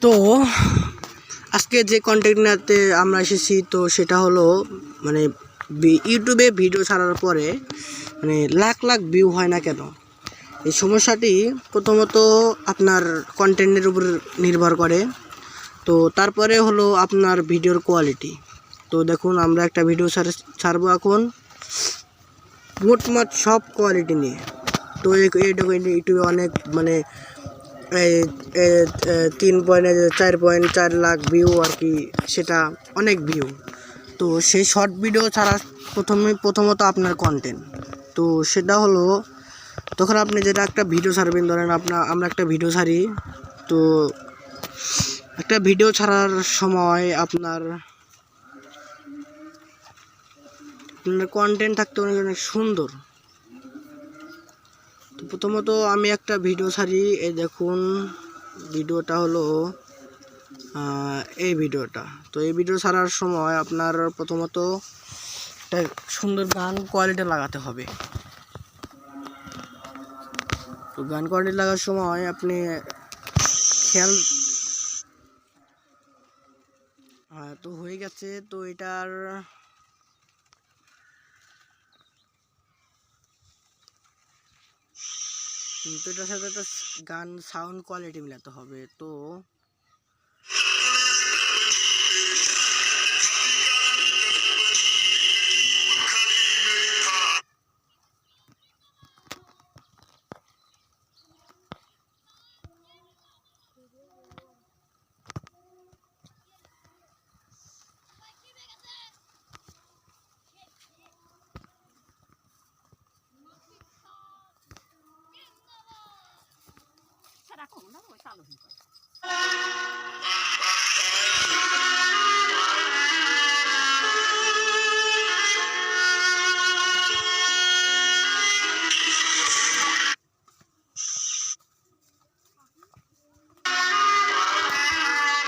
তো আজকে যে কন্টেন্টটাতে আমরা এসেছি তো সেটা হলো মানে ইউটিউবে ভিডিও ছাড়ার পরে মানে লাখ লাখ ভিউ হয় না কেন? এই সমস্যাটি প্রথমত আপনার কন্টেন্টের উপর নির্ভর করে। তো তারপরে হলো আপনার ভিডিওর কোয়ালিটি। তো দেখুন আমরা একটা ভিডিও ছাড়বো এখন মোটমাট সব কোয়ালিটি নিয়ে। তো ইউটিউবে অনেক মানে 3.4 লাখ ভিউ আর কি, সেটা অনেক ভিউ। তো সেই শর্ট ভিডিও ছাড়া প্রথমত আপনার কন্টেন্ট, তো সেটা হলো তখন আপনি যেটা একটা ভিডিও ছাড়বেন, ধরেন আমরা একটা ভিডিও ছাড়ি। তো একটা ভিডিও ছাড়ার সময় আপনার কন্টেন্ট থাকতে অনেক সুন্দর। তো প্রথমত আমি একটা ভিডিও ছাড়ি, এই দেখুন ভিডিওটা হলো এই ভিডিওটা। তো এই ভিডিও ছাড়ার সময় আপনার প্রথমত একটা সুন্দর গান কোয়ালিটি লাগাতে হবে। তো গান কোয়ালিটি লাগার সময় আপনি খেয়াল তো হয়ে গেছে। তো এটার এটার সাথে একটা গান সাউন্ড কোয়ালিটি মিলাতে হবে। তো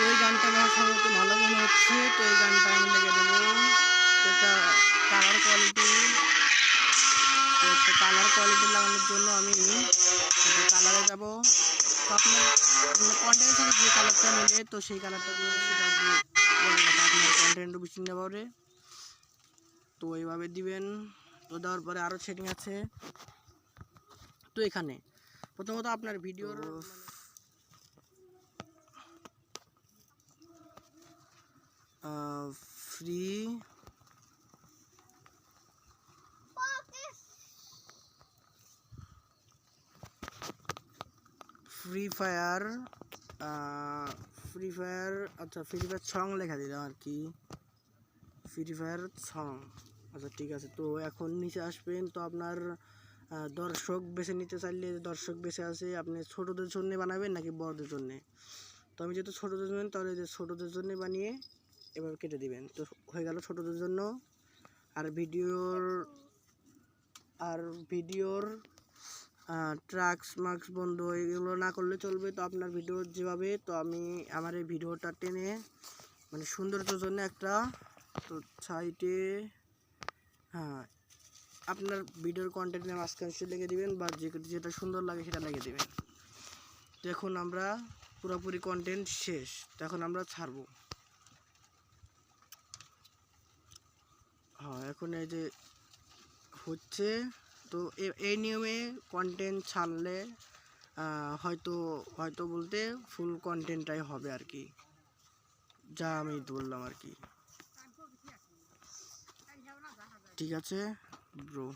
এই গানটা আমার সবচেয়ে ভালো মনে হচ্ছে। তো এই গানটা আমি লেগে দেবো। এটা কালার কোয়ালিটি, তো একটা কালার কোয়ালিটি লাগানোর জন্য আমি কালারে যাব। তো আপনার কন্টেন্টের সাথে যে কালারটা মিলে তো সেই কালারটা আপনার কন্টেন্ট বেশি নেওয়া পরে তো এইভাবে দিবেন। তো দেওয়ার পরে আরও সেটিং আছে। তো এখানে প্রথমত আপনার ভিডিওর ফ্রি ফায়ার আচ্ছা ফ্রি ফায়ার সং লেখা দিলাম আর কি, ফ্রি ফায়ার সং। আচ্ছা ঠিক আছে। তো এখন নিচে আসবেন। তো আপনার দর্শক বেছে নিতে চাইলে দর্শক বেছে আছে, আপনি ছোটদের জন্য বানাবেন নাকি বড়দের জন্য। তো আমি যেহেতু ছোটদের জন্য, তাহলে যে ছোটদের জন্য বানিয়ে এবার কেটে দিবেন। তো হয়ে গেল ছোটদের জন্য। আর ভিডিওর ট্রাক্স মার্কস বন্ধ এগুলো না করলে চলবে। তো আপনার ভিডিও যেভাবে, তো আমি আমার এই ভিডিওটা টেনে মানে সৌন্দর্যের জন্য একটা তো সাইটে আপনার ভিডিওর কন্টেন্টের মাঝখানে লেগে দিবেন, বা যেটা সুন্দর লাগে সেটা লেগে দিবেন। তো এখন আমরা পুরোপুরি কন্টেন্ট শেষ। তো এখন আমরা ছাড়বো। এখন এই যে হচ্ছে, তো এই নিয়মে কন্টেন্ট ছাড়লে হয়তো বলতে ফুল কন্টেন্টটাই হবে আর কি, যা আমি বললাম আর কি। ঠিক আছে ব্রো।